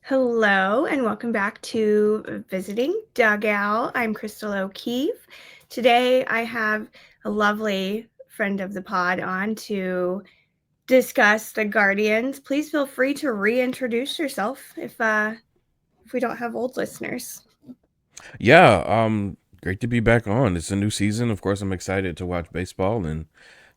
Hello, and welcome back to Visiting Dugout. I'm Crystal O'Keefe. Today, I have a lovely friend of the pod on to discuss the Guardians. Please feel free to reintroduce yourself if we don't have old listeners. Yeah, great to be back on. It's a new season. Of course, I'm excited to watch baseball and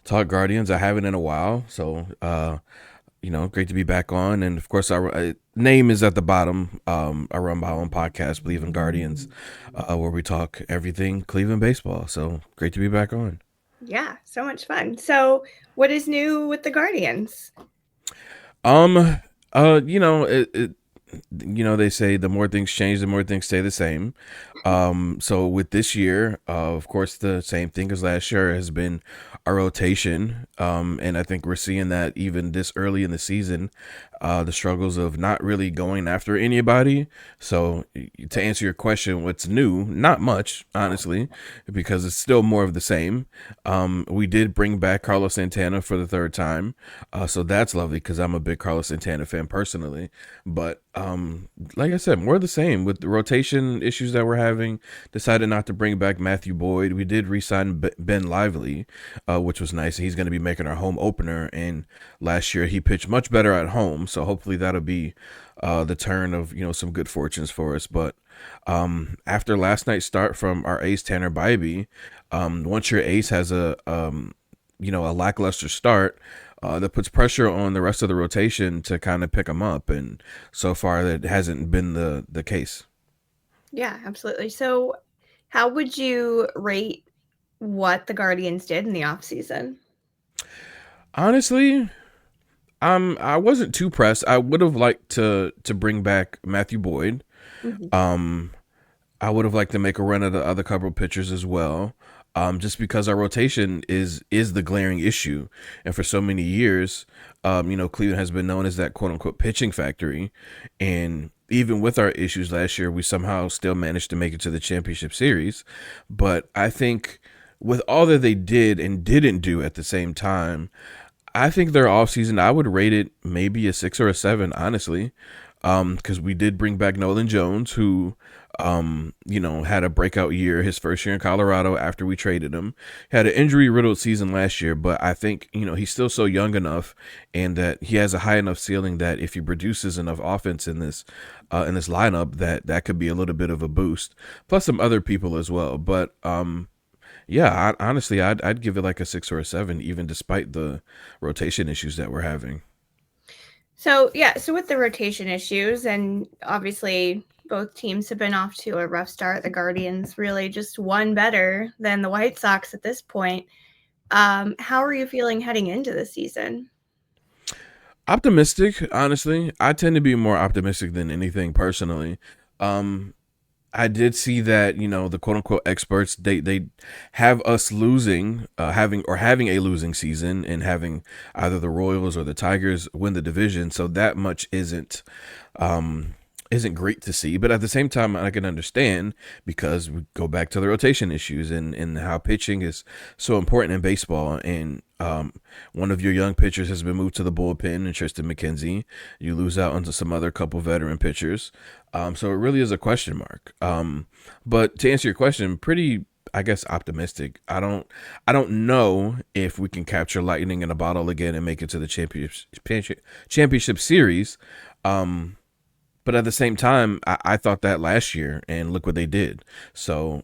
talk Guardians. I haven't in a while, so great to be back on. And of course, our name is at the bottom. I run my own podcast, Believe in Guardians, where we talk everything Cleveland baseball. So great to be back on. Yeah, so much fun. So, what is new with the Guardians? Um, they say the more things change, the more things stay the same. So with this year, of course, the same thing as last year has been a rotation. And I think we're seeing that even this early in the season, the struggles of not really going after anybody. So to answer your question, what's new? Not much, honestly, because it's still more of the same. We did bring back Carlos Santana for the third time. So that's lovely because I'm a big Carlos Santana fan personally. But like I said, more of the same with the rotation issues that we're having. Decided not to bring back Matthew Boyd. We did re-sign Ben Lively, which was nice. He's going to be making our home opener. And last year he pitched much better at home, so hopefully that'll be the turn of some good fortunes for us. But after last night's start from our ace Tanner Bybee, once your ace has a lackluster start, that puts pressure on the rest of the rotation to kind of pick them up. And so far, that hasn't been the case. Yeah, absolutely. So, how would you rate what the Guardians did in the offseason? Honestly, I wasn't too pressed. I would have liked to bring back Matthew Boyd. Mhm. Um, I would have liked to make a run at the other couple pitchers as well. Just because our rotation is the glaring issue, and for so many years, Cleveland has been known as that quote unquote pitching factory, and even with our issues last year, we somehow still managed to make it to the championship series. But I think with all that they did and didn't do at the same time, I think their offseason, I would rate it maybe a 6 or a 7, honestly. Because we did bring back Nolan Jones, who, had a breakout year his first year in Colorado after we traded him. Had an injury riddled season last year, but I think, he's still so young enough and that he has a high enough ceiling that if he produces enough offense in this lineup, that could be a little bit of a boost. Plus some other people as well. But, yeah, honestly, I'd give it like a 6 or a 7, even despite the rotation issues that we're having. So, yeah, so with the rotation issues, and obviously both teams have been off to a rough start. The Guardians really just one better than the White Sox at this point. How are you feeling heading into the season? Optimistic, honestly. I tend to be more optimistic than anything personally. Um, I did see that the quote unquote experts they have us losing, having a losing season and having either the Royals or the Tigers win the division. So that much um, isn't great to see. But at the same time, I can understand because we go back to the rotation issues and how pitching is so important in baseball. And one of your young pitchers has been moved to the bullpen, and Triston McKenzie. You lose out onto some other couple veteran pitchers. So it really is a question mark. But to answer your question, pretty, I guess, optimistic. I don't know if we can capture lightning in a bottle again and make it to the championship series. Um, but at the same time, I thought that last year, and look what they did. So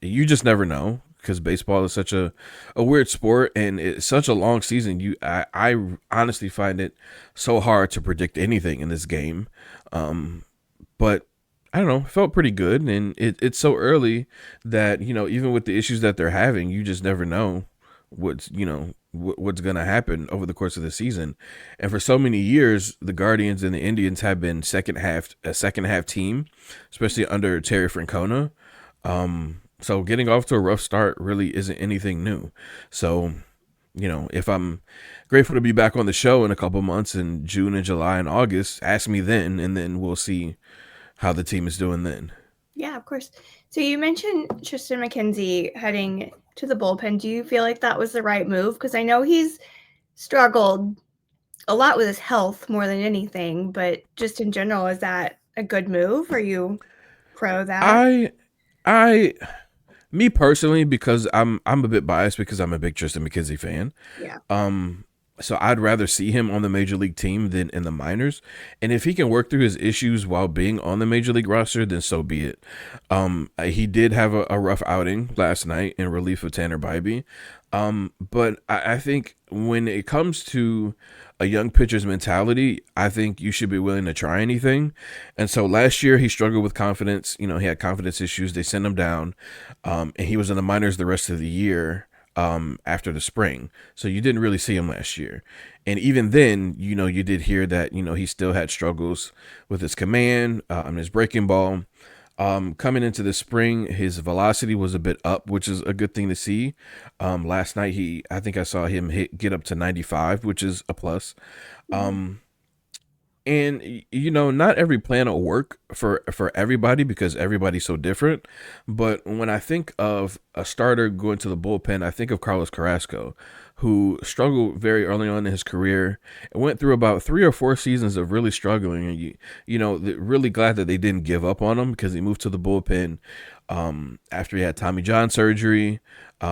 you just never know because baseball is such a weird sport and it's such a long season. I honestly find it so hard to predict anything in this game. But I don't know, it felt pretty good, and it's so early that even with the issues that they're having, you just never know what's gonna happen over the course of the season. And for so many years, the Guardians and the Indians have been a second half team, especially under Terry Francona. So getting off to a rough start really isn't anything new. So if I'm grateful to be back on the show in a couple months in June and July and August, ask me then, and then we'll see how the team is doing then. Yeah, of course. So you mentioned Tristan McKenzie heading to the bullpen. Do you feel like that was the right move? Because I know he's struggled a lot with his health more than anything, but just in general, is that a good move? Are you pro that? I I me personally, because I'm a bit biased because I'm a big Triston McKenzie fan. Yeah. Um, so I'd rather see him on the major league team than in the minors. And if he can work through his issues while being on the major league roster, then so be it. He did have a rough outing last night in relief of Tanner Bybee. But I think when it comes to a young pitcher's mentality, I think you should be willing to try anything. And so last year he struggled with confidence. You know, he had confidence issues. They sent him down, and he was in the minors the rest of the year after the spring. So you didn't really see him last year. And even then, you know, you did hear that, you know, he still had struggles with his command and his breaking ball. Coming into the spring, his velocity was a bit up, which is a good thing to see. Last night, I think I saw him get up to 95, which is a plus. Mhm. And you know, not every plan will work for everybody because everybody's so different. But when I think of a starter going to the bullpen, I think of Carlos Carrasco, who struggled very early on in his career and went through about 3 or 4 seasons of really struggling. And you know, really glad that they didn't give up on him because he moved to the bullpen after he had Tommy John surgery,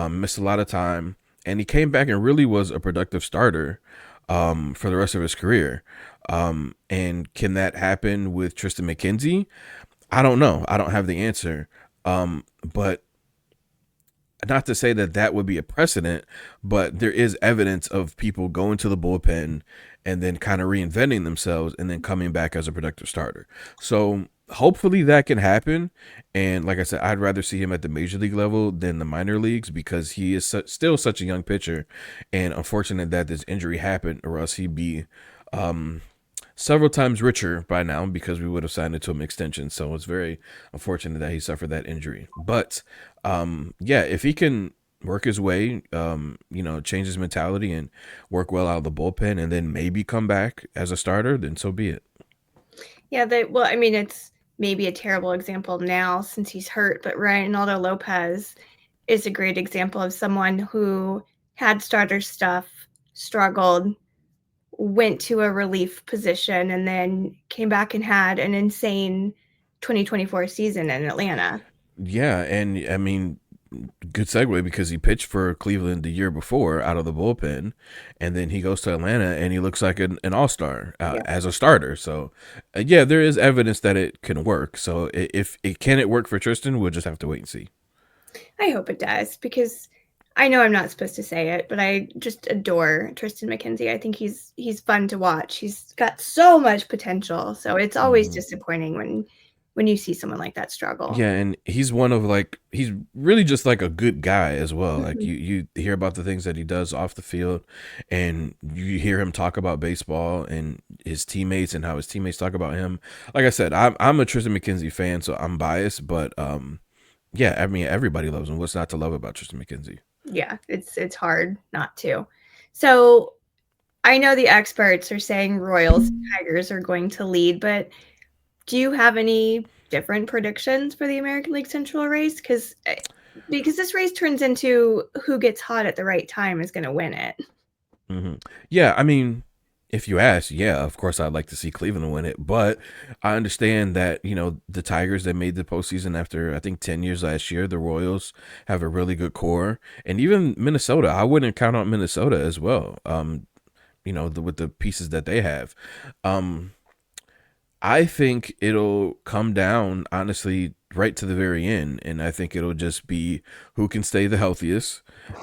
missed a lot of time, and he came back and really was a productive starter for the rest of his career. And can that happen with Triston McKenzie? I don't know. I don't have the answer. But not to say that that would be a precedent, but there is evidence of people going to the bullpen and then kind of reinventing themselves and then coming back as a productive starter. So hopefully that can happen. And like I said, I'd rather see him at the major league level than the minor leagues because he is still such a young pitcher. And unfortunate that this injury happened, or else he'd be um, several times richer by now because we would have signed it to an extension. So it's very unfortunate that he suffered that injury. But yeah, if he can work his way, you know, change his mentality and work well out of the bullpen and then maybe come back as a starter, then so be it. Yeah, well, I mean, it's maybe a terrible example now since he's hurt, but Reynaldo Lopez is a great example of someone who had starter stuff, struggled, went to a relief position, and then came back and had an insane 2024 season in Atlanta. Yeah, and I mean, good segue because he pitched for Cleveland the year before out of the bullpen, and then he goes to Atlanta and he looks like an all star Yeah, as a starter. So, yeah, there is evidence that it can work. So, if it can it work for Tristan, we'll just have to wait and see. I hope it does because I know I'm not supposed to say it, but I just adore Triston McKenzie. I think he's fun to watch. He's got so much potential. So it's always Mm-hmm. disappointing when you see someone like that struggle. Yeah, and he's one of like he's really just like a good guy as well. Like Mhm. you hear about the things that he does off the field, and you hear him talk about baseball and his teammates and how his teammates talk about him. Like I said, I'm a Tristan McKenzie fan, so I'm biased, but yeah, I mean everybody loves him. What's not to love about Tristan McKenzie? Yeah, it's hard not to. So I know the experts are saying Royals and Tigers are going to lead, but do you have any different predictions for the American League Central race? Because this race turns into who gets hot at the right time is going to win it. Hmm. Yeah, I mean, if you ask, yeah, of course I'd like to see Cleveland win it, but I understand that you know the Tigers that made the postseason after I think 10 years last year. The Royals have a really good core, and even Minnesota. I wouldn't count out Minnesota as well. You know, with the pieces that they have. Um, I think it'll come down, honestly, right to the very end. And I think it'll just be who can stay the healthiest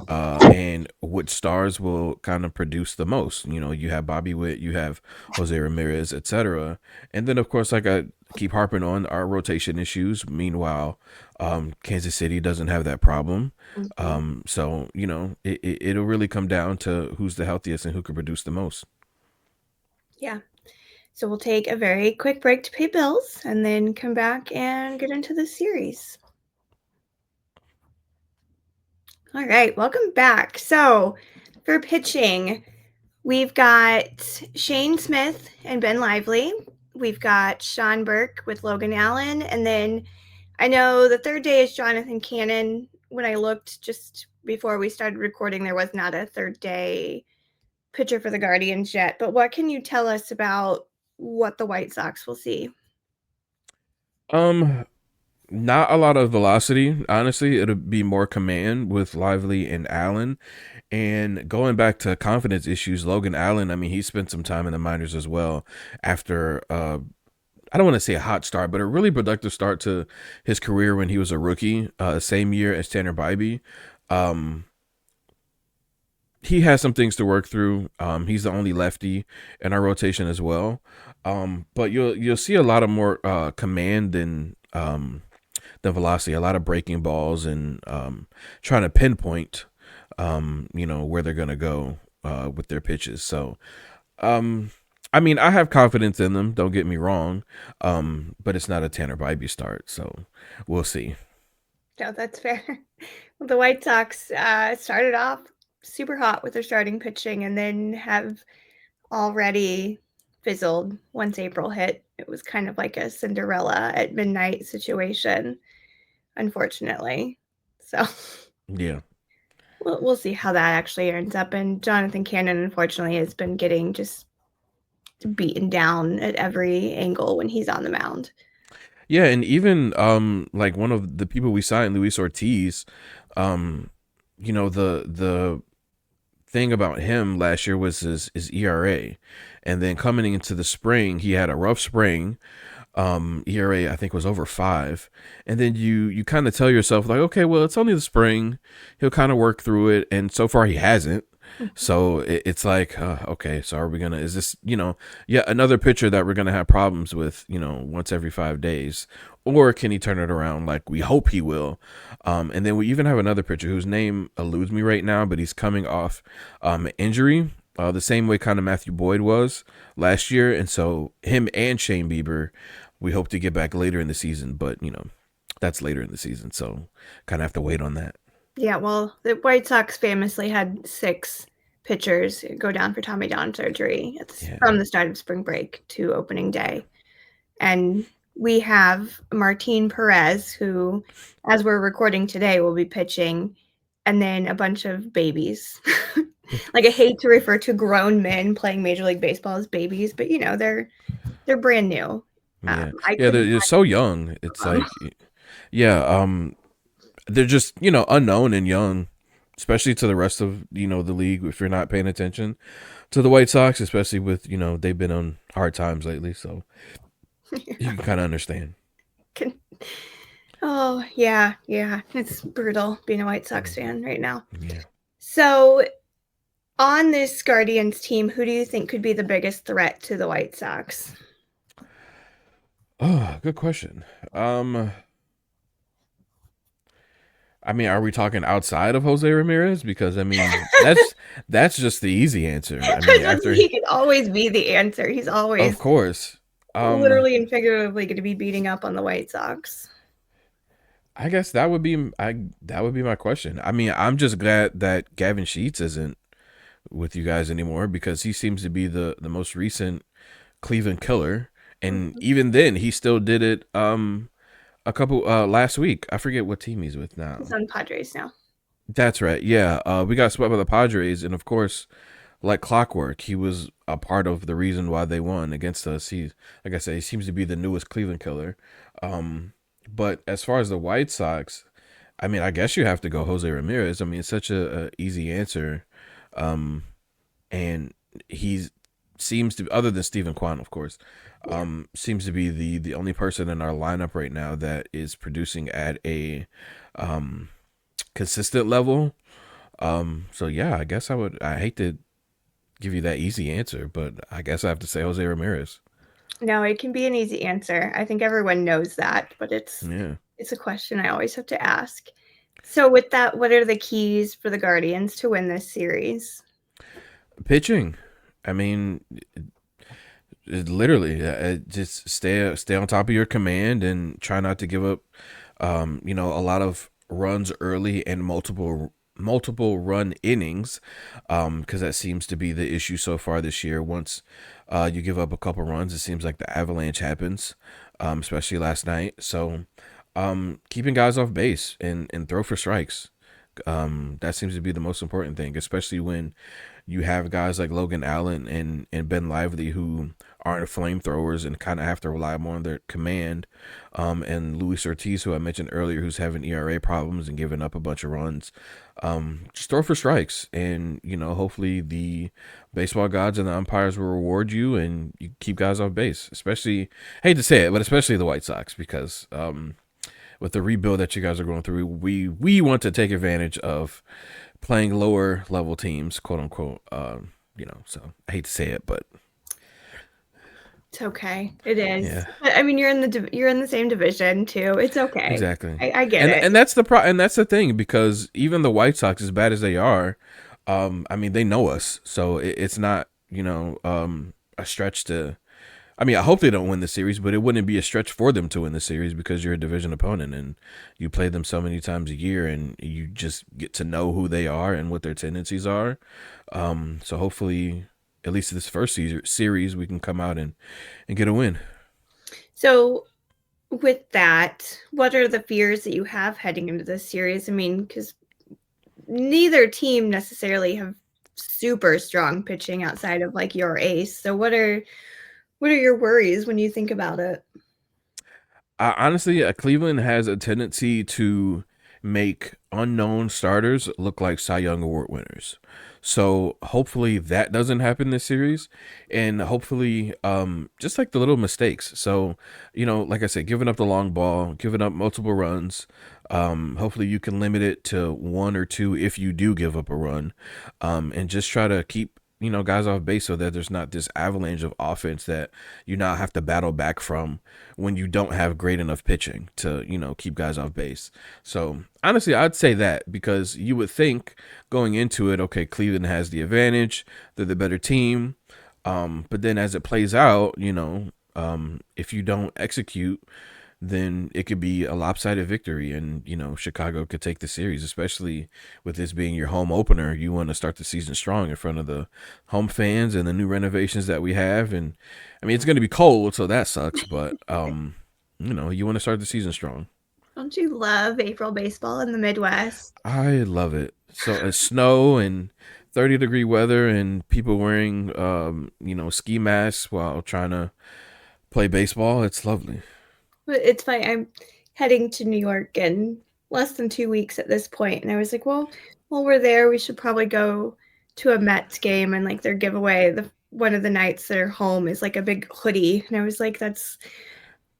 and what stars will kind of produce the most. You know, you have Bobby Witt, you have Jose Ramirez, etc. And then, of course, like I keep harping on, our rotation issues. Meanwhile, Kansas City doesn't have that problem. Mhm. So, you know, it'll really come down to who's the healthiest and who can produce the most. Yeah. So we'll take a very quick break to pay bills and then come back and get into the series. All right, welcome back. So for pitching, we've got Shane Smith and Ben Lively. We've got Sean Burke with Logan Allen. And then I know the third day is Jonathan Cannon. When I looked just before we started recording, there was not a third day pitcher for the Guardians yet, but what can you tell us about what the White Sox will see? Um, Not a lot of velocity, honestly. It'll be more command with Lively and Allen. And going back to confidence issues, Logan Allen, I mean, he spent some time in the minors as well after I don't want to say a hot start, but a really productive start to his career when he was a rookie, same year as Tanner Bybee. Um, he has some things to work through. He's the only lefty in our rotation as well. But you'll see a lot of more command than the velocity, a lot of breaking balls and trying to pinpoint, where they're gonna go with their pitches. So, um, I mean, I have confidence in them. Don't get me wrong, but it's not a Tanner Bybee start, so we'll see. No, that's fair. Well, the White Sox started off super hot with their starting pitching and then have already fizzled once April hit. It was kind of like a Cinderella at midnight situation, unfortunately. So Yeah, we'll see how that actually ends up. And Jonathan Cannon, unfortunately, has been getting just beaten down at every angle when he's on the mound. yeah, and even like one of the people we signed, Luis Ortiz, um, the thing about him last year was his ERA, and then coming into the spring, he had a rough spring. ERA I think was over 5, and then you kind of tell yourself like, okay, well it's only the spring, he'll kind of work through it, and so far he hasn't. So it's like, okay, so are we gonna? Is this yet another pitcher that we're gonna have problems with once every 5 days, or can he turn it around like we hope he will? And then we even have another pitcher whose name eludes me right now, but he's coming off an injury. The same way kind of Matthew Boyd was last year, and so him and Shane Bieber, we hope to get back later in the season, but that's later in the season, so kind of have to wait on that. Yeah, well, the White Sox famously had 6 pitchers go down for Tommy John surgery Yeah. from the start of spring break to opening day. And we have Martin Perez, who, as we're recording today, will be pitching, and then a bunch of babies. Like, I hate to refer to grown men playing Major League Baseball as babies, but they're brand new. Yeah, I yeah, couldn't they're so young. It's find them. like, yeah, they're just unknown and young, especially to the rest of the league. If you're not paying attention to the White Sox, especially with they've been on hard times lately, so you can kind of understand. Oh, yeah, it's brutal being a White Sox fan right now. Yeah. So, on this Guardians team, who do you think could be the biggest threat to the White Sox? Oh, good question. I mean, are we talking outside of Jose Ramirez? Because I mean, that's just the easy answer. I mean, after, He could always be the answer. He's of always course, literally and figuratively going to be beating up on the White Sox. I guess that would be my question. I mean, I'm just glad that Gavin Sheets isn't with you guys anymore because he seems to be the most recent Cleveland killer, and Mhm. even then, he still did it. A couple last week. I forget what team he's with He's now. on Padres now. That's right. Yeah. We got swept by the Padres, and of course, like clockwork, he was a part of the reason why they won against us. He, like I said, he seems to be the newest Cleveland killer. But as far as the White Sox, I mean, I guess you have to go Jose Ramirez. I mean, it's such a easy answer. Um, and he seems to, other than Stephen Kwan, of course, Yeah. seems to be the only person in our lineup right now that is producing at a um, consistent level. So yeah, I guess I hate to give you that easy answer, but I guess I have to say Jose Ramirez. No, it can be an easy answer. I think everyone knows that, but Yeah, it's a question I always have to ask. So with that, what are the keys for the Guardians to win this series? pitching. I mean, literally, just stay on top of your command and try not to give up. A lot of runs early and multiple run innings, because that seems to be the issue so far this year. Once you give up a couple runs, it seems like the avalanche happens, especially last night. So keeping guys off base and throw for strikes, That seems to be the most important thing, especially when you have guys like Logan Allen and Ben Lively who aren't flamethrowers and kind of have to rely more on their command. And Luis Ortiz, who I mentioned earlier, who's having ERA problems and giving up a bunch of runs. Just throw for strikes, and hopefully the baseball gods and the umpires will reward you, and you keep guys off base. Especially, hate to say it, but especially the White Sox, because with the rebuild that you guys are going through, we want to take advantage of playing lower level teams, quote unquote. So I hate to say it, but It's okay. It is. yeah, I mean, you're in the same division too. It's okay. exactly. I get And it. and that's and that's the thing, because even the White Sox, as bad as they are, I mean, they know us, so it's not a stretch to. I mean, I hope they don't win the series, but it wouldn't be a stretch for them to win the series because you're a division opponent and you play them so many times a year, and you just get to know who they are and what their tendencies are. So hopefully, at least this first series, we can come out and get a win. So, with that, what are the fears that you have heading into this series? I mean, because neither team necessarily have super strong pitching outside of like your ace. So, what are your worries when you think about it? Honestly, Cleveland has a tendency to make unknown starters look like Cy Young Award winners. So hopefully that doesn't happen this series, and hopefully, just like the little mistakes. So, like I said, giving up the long ball, giving up multiple runs. Hopefully you can limit it to one or two if you do give up a run, and just try to keep guys off base so that there's not this avalanche of offense that you now have to battle back from when you don't have great enough pitching to keep guys off base. So honestly, I'd say that, because you would think going into it, okay, Cleveland has the advantage, they're the better team, but then as it plays out, if you don't execute, then it could be a lopsided victory, and Chicago could take the series, especially with this being your home opener. You want to start the season strong in front of the home fans and the new renovations that we have. And I mean, it's going to be cold, so that sucks, but you want to start the season strong. Don't you love April baseball in the Midwest? I love it. So it's snow and 30-degree weather and people wearing ski masks while trying to play baseball. It's lovely. But it's funny. I'm heading to New York in less than 2 weeks at this point, and I was like, well, while we're there, we should probably go to a Mets game, and like their giveaway, one of the nights they're home is like a big hoodie, and I was like, that's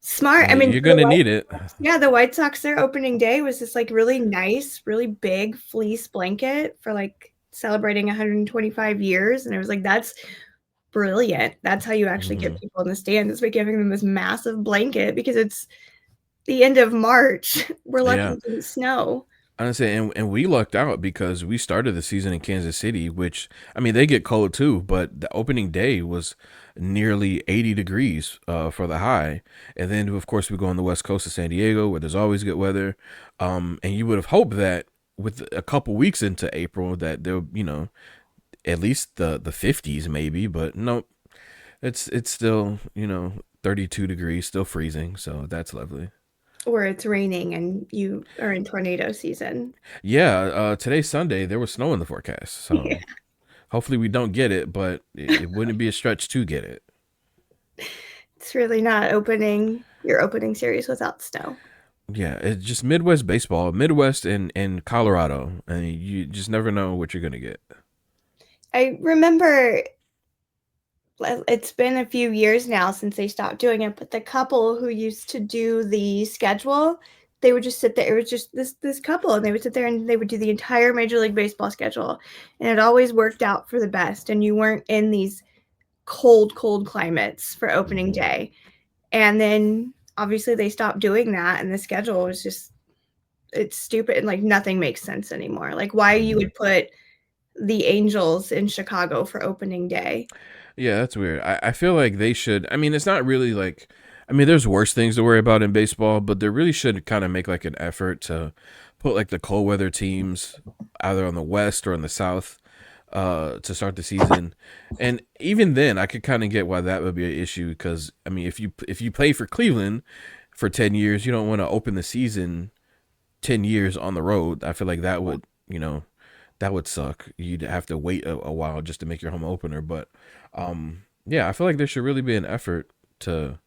smart. I mean, You're gonna need it. The White Sox, their opening day was this like really nice, really big fleece blanket for like celebrating 125 years, and I was like, that's brilliant. That's how you actually get people in the stands, by giving them this massive blanket, because it's the end of March. We're lucky Yeah. it didn't snow. Honestly, and we lucked out because we started the season in Kansas City, which, I mean, they get cold too, but the opening day was nearly 80 degrees for the high. And then, of course, we go on the west coast of San Diego, where there's always good weather. And you would have hoped that with a couple weeks into April that there, at least the 50s maybe, but nope, it's still 32 degrees, still freezing, so that's lovely. Or it's raining and you are in tornado season. Yeah, today's Sunday. There was snow in the forecast, Yeah. so hopefully we don't get it, but it wouldn't be a stretch to get it. It's really not opening your opening series without snow. Yeah, it's just Midwest baseball, Midwest and Colorado, and you just never know what you're gonna get. I remember it's been a few years now since they stopped doing it, but the couple who used to do the schedule, they would just sit there. It was just this couple, and they would sit there and they would do the entire Major League Baseball schedule, and it always worked out for the best. And you weren't in these cold climates for opening day. And then obviously they stopped doing that, and the schedule was just, it's stupid, and like nothing makes sense anymore. Like why you would put the Angels in Chicago for opening day. Yeah, that's weird. I feel like they should. I mean, it's not really like. I mean, there's worse things to worry about in baseball, but they really should kind of make like an effort to put like the cold weather teams either on the west or in the south to start the season. And even then, I could kind of get why that would be an issue, because I mean, if you play for Cleveland for 10 years, you don't want to open the season 10 years on the road. I feel like that would you know, that would suck. You'd have to wait a while just to make your home opener. But yeah, I feel like there should really be an effort to,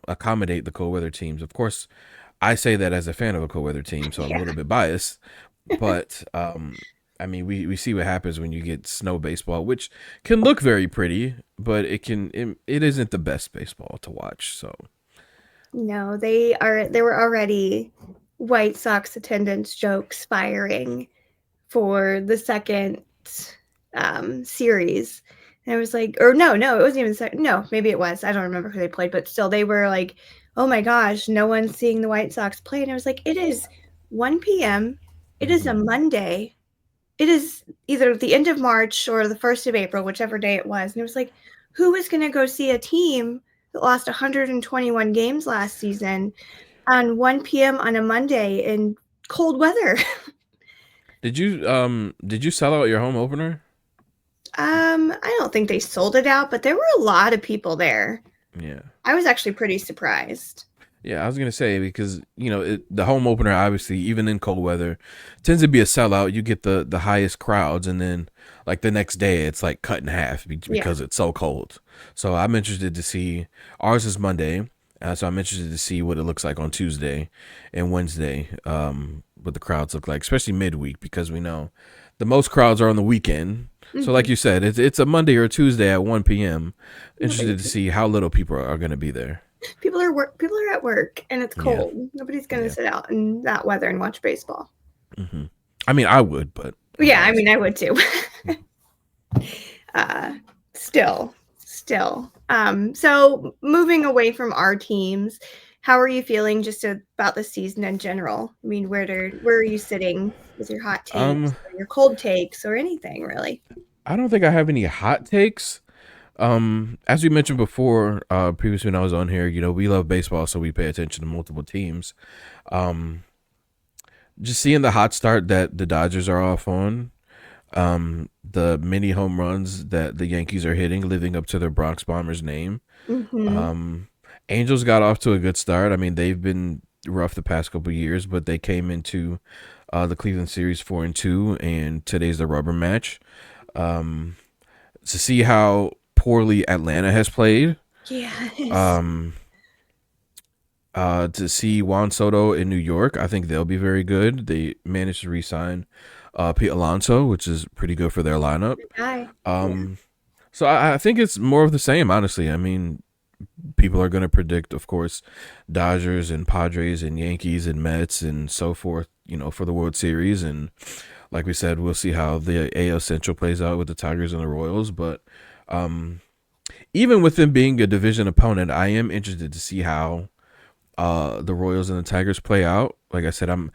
accommodate the cold weather teams. Of course, I say that as a fan of a cold weather team, so I'm a Yeah. little bit biased. But I mean, we see what happens when you get snow baseball, which can look very pretty, but it isn't the best baseball to watch. So No, there were already White Sox attendance jokes firing for the second series. And I was like, or no, it wasn't even the second. No, maybe it was. I don't remember who they played, but still, they were like, oh my gosh, no one's seeing the White Sox play. And I was like, it is 1 p.m. It is a mhm. Monday. It is either the end of March or the 1st of April, whichever day it was. And it was like, who is going to go see a team that lost 121 games last season on 1 p.m. on a Monday in cold weather? Did you sell out your home opener? I don't think they sold it out, but there were a lot of people there. Yeah. I was actually pretty surprised. Yeah, I was gonna say because the home opener obviously even in cold weather tends to be a sellout. You get the highest crowds, and then like the next day it's like cut in half Yeah. because it's so cold. So I'm interested to see. Ours is Monday, so I'm interested to see what it looks like on Tuesday and Wednesday. What the crowds look like, especially midweek, because we know the most crowds are on the weekend. So like Mhm. you said, it's a Monday or Tuesday at 1 p.m. Interested Nobody to see how little people are going to be there. people are at work and it's Yeah, cold. Nobody's going to yeah. sit out in that weather and watch baseball. hmm I mean, I would, but I'm Yeah, I biased. mean, I would too. uh, still. So moving away from our teams, how are you feeling just about the season in general? I mean, where are you sitting with your hot takes Um, or your cold takes or anything really? I don't think I have any hot takes. As we mentioned before, previously when I was on here, we love baseball, so we pay attention to multiple teams. Um, just seeing the hot start that the Dodgers are off on, the mini home runs that the Yankees are hitting, living up to their Bronx Bombers name. Mm-hmm. Um, Angels got off to a good start. I mean, they've been rough the past couple of years, but they came into the Cleveland series 4-2, and today's the rubber match. Um, to see how poorly Atlanta has played. Yes. Um, to see Juan Soto in New York, I think they'll be very good. They managed to re-sign Pete Alonso, which is pretty good for their lineup. Good guy. Yeah. Um, so I think it's more of the same, honestly. I mean, people are going to predict, of course, Dodgers and Padres and Yankees and Mets and so forth, for the World Series. And like we said, we'll see how the AL Central plays out with the Tigers and the Royals. But um, even with them being a division opponent, I am interested to see how the Royals and the Tigers play out. Like I said, I'm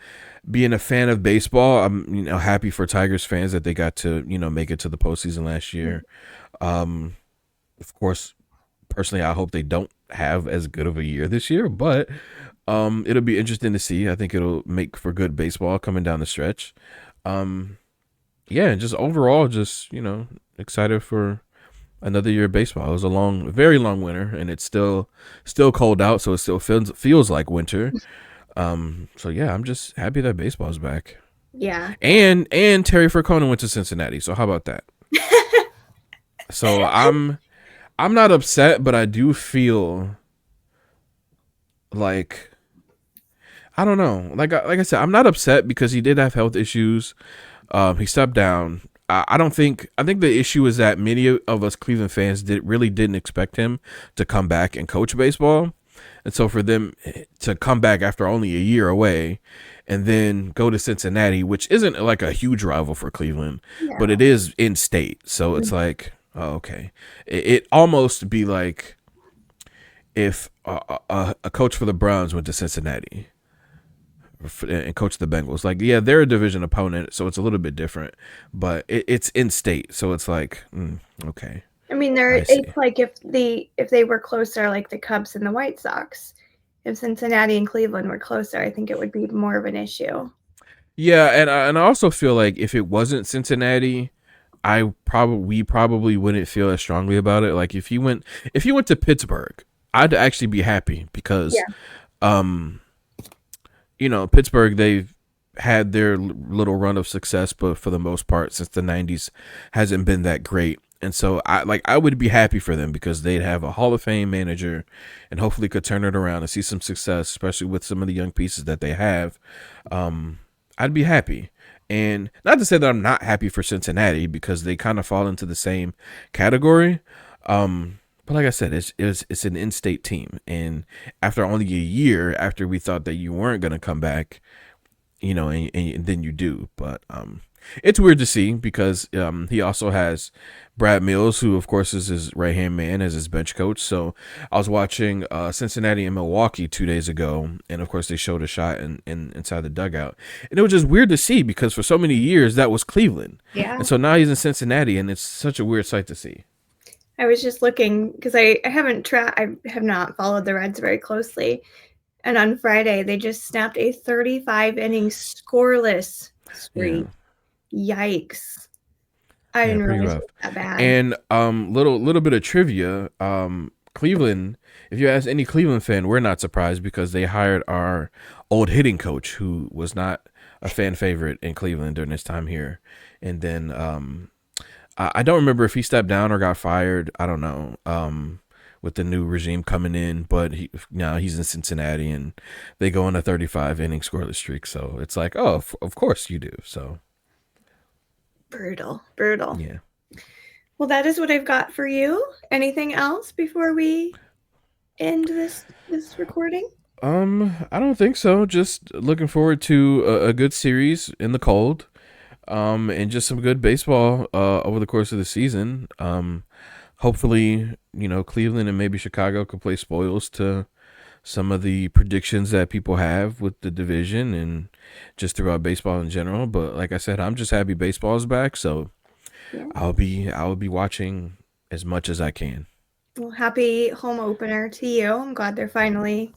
being a fan of baseball. I'm happy for Tigers fans that they got to make it to the postseason last year. Um, of course, personally, I hope they don't have as good of a year this year, but it'll be interesting to see. I think it'll make for good baseball coming down the stretch. Um, yeah, and just overall, just excited for another year of baseball. It was a very long winter, and it's still cold out, so it still feels like winter. So yeah, I'm just happy that baseball's back. Yeah. And Terry Francona went to Cincinnati. So how about that? So I'm not upset, but I do feel like I don't know. Like I said, I'm not upset because he did have health issues. He stepped down. I don't think. I think the issue is that many of us Cleveland fans didn't expect him to come back and coach baseball, and so for them to come back after only a year away, and then go to Cincinnati, which isn't like a huge rival for Cleveland, but No. it is in state. So it's like, oh, okay, it almost be like if a coach for the Browns went to Cincinnati and coach the Bengals. Like, yeah, they're a division opponent, so it's a little bit different, but it's in state, so it's like, okay, I mean, I see. it's like if they were closer, like the Cubs and the White Sox. If Cincinnati and Cleveland were closer, I think it would be more of an issue. Yeah, and I also feel like if it wasn't Cincinnati, we probably wouldn't feel as strongly about it. Like if you went to Pittsburgh, I'd actually be happy because Yeah. Pittsburgh they've had their little run of success, but for the most part, since the '90s, hasn't been that great. And so I would be happy for them because they'd have a Hall of Fame manager, and hopefully could turn it around and see some success, especially with some of the young pieces that they have. I'd be happy. And not to say that I'm not happy for Cincinnati because they kind of fall into the same category. But like I said, it's an in-state team, and after only a year, after we thought that you weren't gonna come back, and then you do. But it's weird to see because he also has Brad Mills, who of course is his right hand man as his bench coach. So I was watching Cincinnati and Milwaukee 2 days ago, and of course they showed a shot inside the dugout, and it was just weird to see because for so many years that was Cleveland, Yeah. and so now he's in Cincinnati, and it's such a weird sight to see. I was just looking because I have not followed the Reds very closely. And on Friday, they just snapped a 35 inning scoreless Yeah. streak. Yikes. I Yeah, didn't pretty realize it rough. was that bad. And little bit of trivia. Cleveland. If you ask any Cleveland fan, we're not surprised because they hired our old hitting coach, who was not a fan favorite in Cleveland during his time here. And then I don't remember if he stepped down or got fired. I don't know. With the new regime coming in, but now he's in Cincinnati and they go on a 35 inning scoreless streak. So it's like, oh, of course you do. So Brutal. Brutal. yeah. Well, that is what I've got for you. Anything else before we end this recording? I don't think so. Just looking forward to a good series in the cold, and just some good baseball over the course of the season. Hopefully, Cleveland and maybe Chicago can play spoils to some of the predictions that people have with the division and just throughout baseball in general. But like I said, I'm just happy baseball is back, so Yeah. I will be watching as much as I can. Well, happy home opener to you. I'm glad they're finally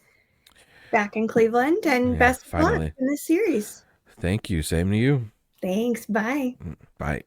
back in Cleveland, and Yeah, best of luck finally. in this series. Thank you. Same to you. Thanks. Bye. Bye.